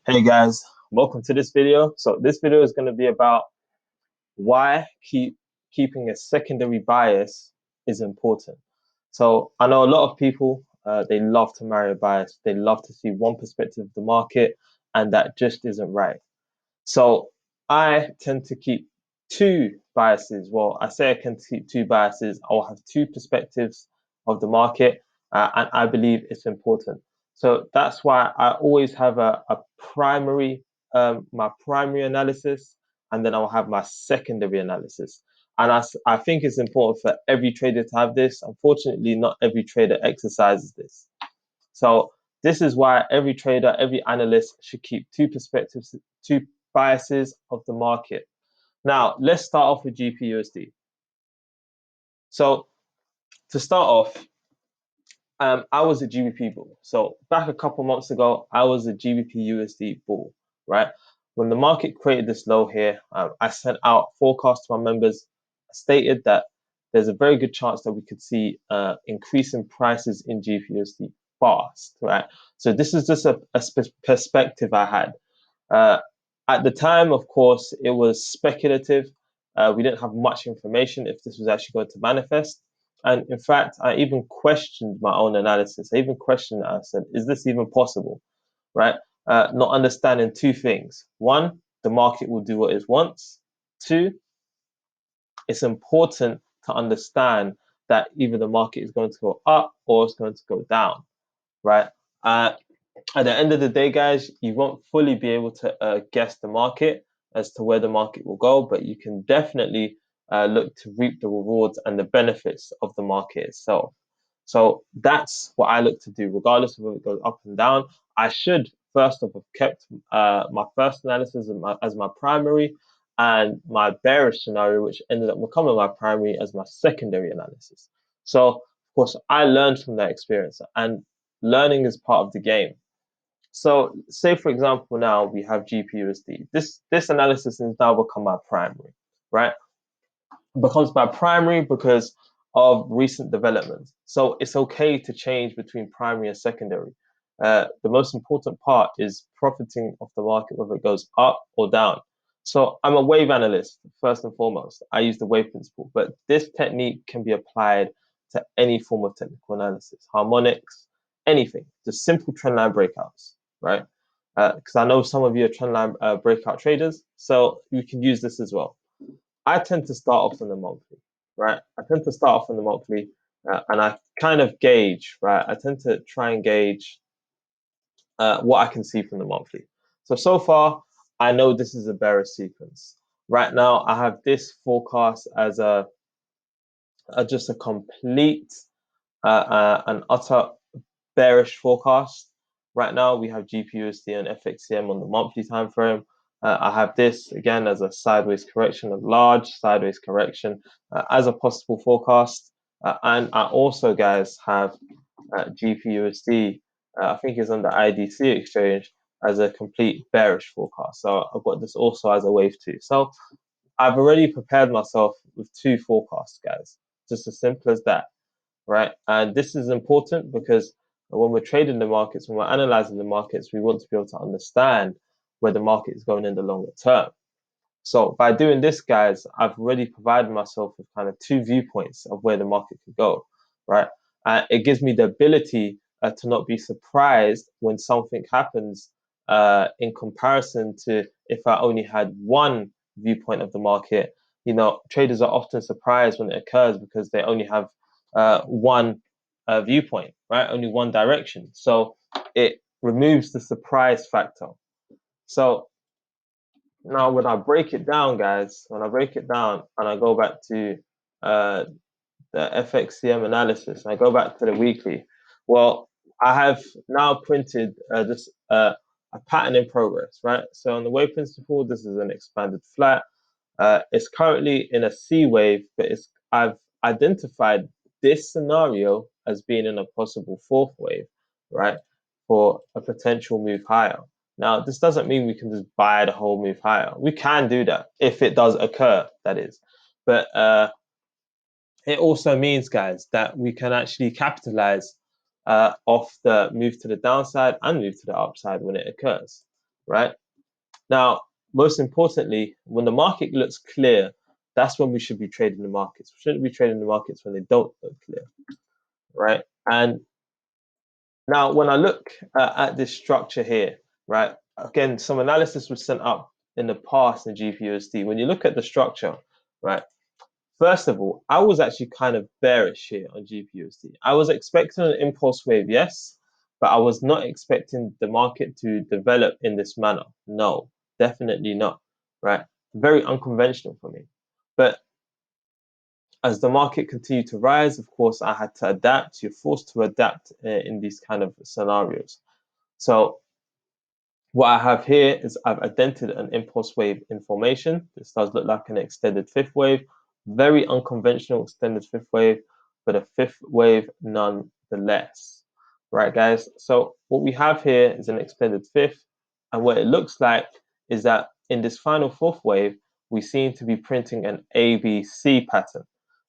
Hey guys, welcome to this video. So this video is going to be about why keeping a secondary bias is important. So I know a lot of people they love to marry a bias. They love to see one perspective of the market, and that just isn't right. So I tend to keep two biases. Well, I say I can keep two biases. I'll have two perspectives of the market, and I believe it's important. So that's why I always have a primary, my primary analysis, and then I'll have my secondary analysis. And I think it's important for every trader to have this. Unfortunately, not every trader exercises this. So this is why every trader, every analyst should keep two perspectives, two biases of the market. Now, let's start off with GPUSD. So to start off, I was a GBP bull. So back a couple months ago, I was a GBP USD bull, right? When the market created this low here, I sent out forecasts to my members, stated that there's a very good chance that we could see increase in prices in GBP fast, right? So this is just a perspective I had. Uh, at the time, of course, it was speculative. We didn't have much information if this was actually going to manifest. And in fact, I even questioned my own analysis. I even questioned it. I said, is this even possible? Right? Not understanding two things. One, the market will do what it wants. Two, it's important to understand that either the market is going to go up or it's going to go down, right? At the end of the day, guys, you won't fully be able to guess the market as to where the market will go, but you can definitely look to reap the rewards and the benefits of the market itself. So that's what I look to do, regardless of whether it goes up and down. I should first of all have kept my first analysis as my primary, and my bearish scenario, which ended up becoming my primary, as my secondary analysis. So, of course, I learned from that experience, and learning is part of the game. So, say for example, now we have GPUSD. This analysis has now become my primary, right? It becomes my primary because of recent developments. So it's okay to change between primary and secondary. The most important part is profiting off the market, whether it goes up or down. So I'm a wave analyst first and foremost. I use the wave principle, but this technique can be applied to any form of technical analysis, harmonics, anything, just simple trendline breakouts, right? Because I know some of you are trendline breakout traders, so you can use this as well. I tend to start off on the monthly, right? I tend to start off on the monthly, and I kind of gauge, right? I tend to try and gauge what I can see from the monthly. So far, I know this is a bearish sequence. Right now, I have this forecast as a just a complete an utter bearish forecast. Right now, we have GPUSD and FXCM on the monthly time frame. I have this again as a sideways correction, a large sideways correction as a possible forecast. And I also, guys, have GPUSD, I think it's on the IDC exchange, as a complete bearish forecast. So I've got this also as a wave two. So I've already prepared myself with two forecasts, guys. Just as simple as that, right? And this is important because when we're trading the markets, when we're analyzing the markets, we want to be able to understand where the market is going in the longer term. So by doing this, guys, I've already provided myself with kind of two viewpoints of where the market could go, right? It gives me the ability to not be surprised when something happens in comparison to if I only had one viewpoint of the market. You know, traders are often surprised when it occurs because they only have one viewpoint, right? Only one direction. So it removes the surprise factor. So now, when I break it down, guys, when I break it down and I go back to uh, the FXCM analysis, and I go back to the weekly, well, I have now printed just a pattern in progress, right? So on the wave principle, this is an expanded flat. It's currently in a C wave, but I've identified this scenario as being in a possible fourth wave, right? For a potential move higher. Now, this doesn't mean we can just buy the whole move higher. We can do that if it does occur, that is. But it also means, guys, that we can actually capitalize off the move to the downside and move to the upside when it occurs. right? Now, most importantly, when the market looks clear, that's when we should be trading the markets. We shouldn't be trading the markets when they don't look clear, right? And now, when I look at this structure here, right, again, some analysis was sent up in the past in GPUSD. When you look at the structure, right, first of all, I was actually kind of bearish here on GPUSD. I was expecting an impulse wave, yes, but I was not expecting the market to develop in this manner. No, definitely not, right? Very unconventional for me. But as the market continued to rise, of course, I had to adapt. You're forced to adapt in these kind of scenarios. So what I have here is I've indented an impulse wave in formation. This does look like an extended fifth wave, very unconventional extended fifth wave, but a fifth wave nonetheless. Right, guys? So what we have here is an extended fifth, and what it looks like is that in this final fourth wave, we seem to be printing an ABC pattern.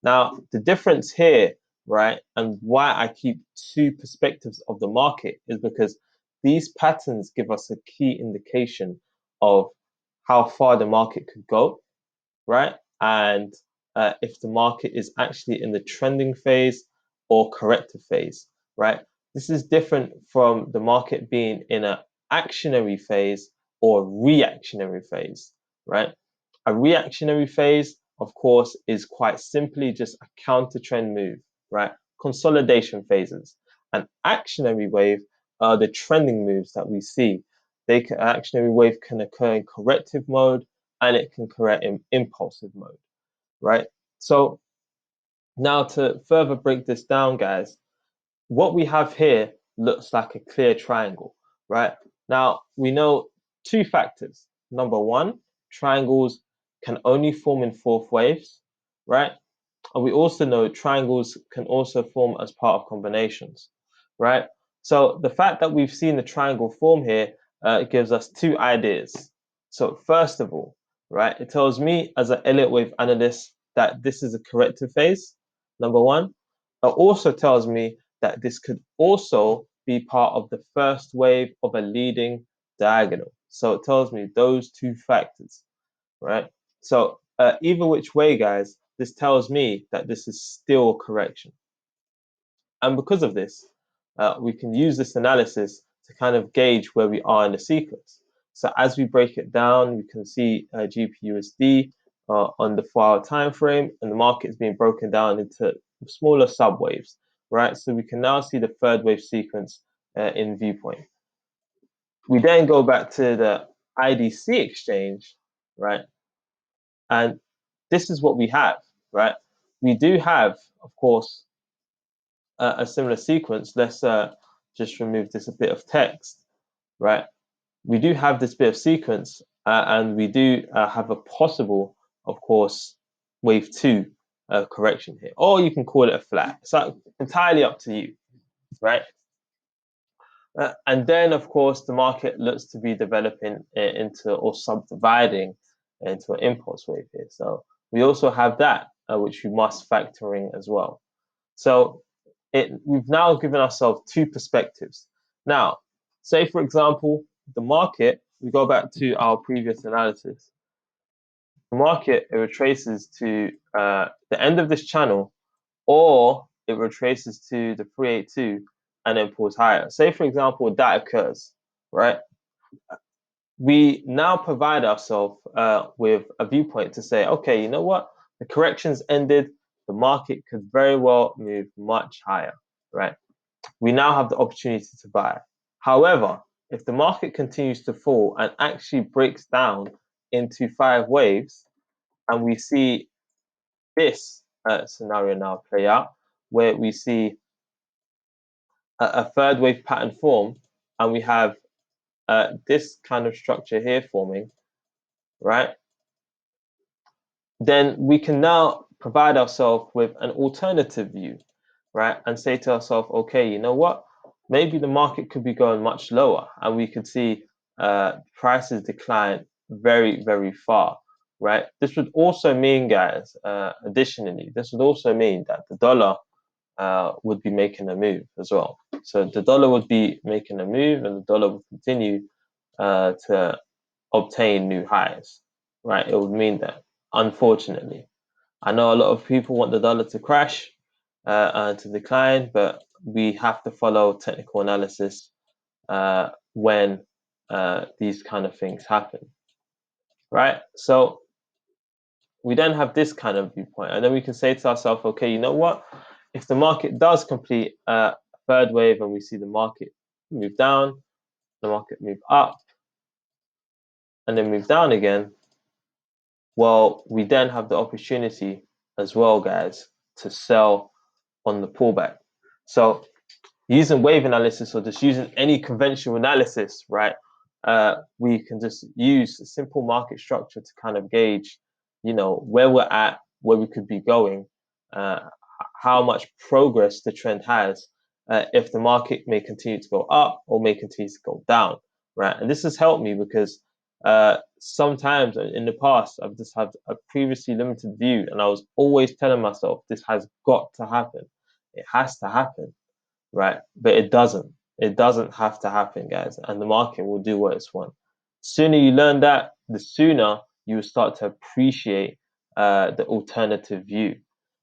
Now, the difference here, right, and why I keep two perspectives of the market is because these patterns give us a key indication of how far the market could go, right? And if the market is actually in the trending phase or corrective phase, right? This is different from the market being in an actionary phase or reactionary phase, right? A reactionary phase, of course, is quite simply just a counter trend move, right? Consolidation phases. An actionary wave are the trending moves that we see. An actionary wave can occur in corrective mode and it can occur in impulsive mode, right? So now to further break this down, guys, what we have here looks like a clear triangle, right? Now, we know two factors. Number one, triangles can only form in fourth waves, right? And we also know triangles can also form as part of combinations, right? So the fact that we've seen the triangle form here gives us two ideas. So first of all, right, it tells me as an Elliott wave analyst that this is a corrective phase, number one. It also tells me that this could also be part of the first wave of a leading diagonal. So it tells me those two factors, right? So either which way, guys, this tells me that this is still a correction. And because of this, we can use this analysis to kind of gauge where we are in the sequence. So as we break it down, we can see GPUSD on the 4-hour time frame, and the market is being broken down into smaller subwaves, right? So we can now see the third wave sequence in viewpoint. We then go back to the IDC exchange, right? And this is what we have, right? We do have, of course, a similar sequence. Let's just remove this a bit of text, right? We do have this bit of sequence, and we do have a possible, of course, wave two correction here, or you can call it a flat. It's entirely up to you, right? And then, of course, the market looks to be developing into or subdividing into an impulse wave here. So we also have that, which we must factor in as well. So we've now given ourselves two perspectives. Now, say, for example, the market, we go back to our previous analysis. The market, it retraces to the end of this channel, or it retraces to the 382 and then pulls higher. Say, for example, that occurs, right? We now provide ourselves with a viewpoint to say, okay, you know what? The correction's ended. The market could very well move much higher, right? We now have the opportunity to buy. However, if the market continues to fall and actually breaks down into 5 waves, and we see this scenario now play out, where we see a third wave pattern form, and we have this kind of structure here forming, right? Then we can now provide ourselves with an alternative view, right? And say to ourselves, okay, you know what? Maybe the market could be going much lower, and we could see prices decline very, very far, right? This would also mean, guys, additionally, this would also mean that the dollar would be making a move as well. So the dollar would be making a move, and the dollar would continue to obtain new highs, right? It would mean that, unfortunately. I know a lot of people want the dollar to crash, to decline, but we have to follow technical analysis when these kind of things happen, right? So we then have this kind of viewpoint, and then we can say to ourselves, okay, you know what? If the market does complete a third wave and we see the market move down, the market move up, and then move down again, well, we then have the opportunity as well, guys, to sell on the pullback. So using wave analysis or just using any conventional analysis, right? We can just use a simple market structure to kind of gauge, where we're at, where we could be going, uh, how much progress the trend has, if the market may continue to go up or may continue to go down, right? And this has helped me because sometimes in the past I've just had a previously limited view, and I was always telling myself this has got to happen, it has to happen, right? But it doesn't. It doesn't have to happen, guys. And the market will do what it's want. The sooner you learn that, the sooner you will start to appreciate the alternative view.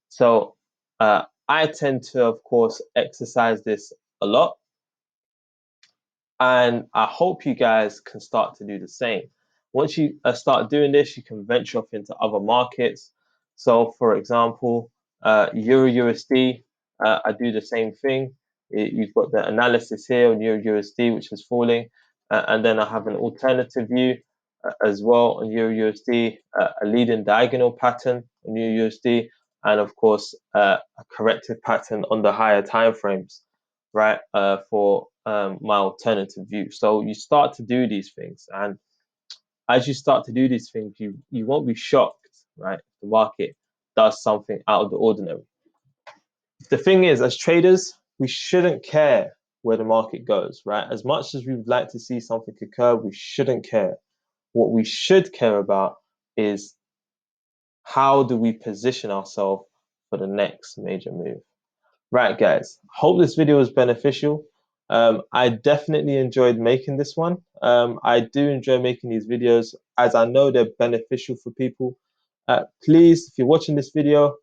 So I tend to, of course, exercise this a lot. And I hope you guys can start to do the same. Once you start doing this, you can venture off into other markets. So, for example, Euro USD, I do the same thing. You've got the analysis here on Euro USD, which is falling. And then I have an alternative view as well on Euro USD, a leading diagonal pattern on Euro USD, and of course, a corrective pattern on the higher time frames, right, for my alternative view. So you start to do these things, and as you start to do these things, you won't be shocked, right, if the market does something out of the ordinary. The thing is, as traders, we shouldn't care where the market goes, right? As much as we would like to see something occur, we shouldn't care. What we should care about is how do we position ourselves for the next major move. Right, guys, hope this video was beneficial. I definitely enjoyed making this one. I do enjoy making these videos as I know they're beneficial for people. Please, if you're watching this video,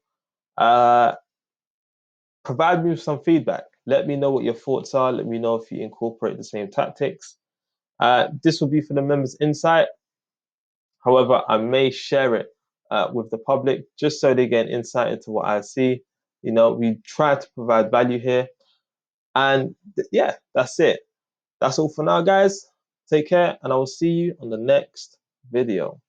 provide me with some feedback. Let me know what your thoughts are. Let me know if you incorporate the same tactics. This will be for the members' insight. However, I may share it with the public just so they get insight into what I see. We try to provide value here. And yeah, that's it. That's all for now, guys. Take care, and I will see you on the next video.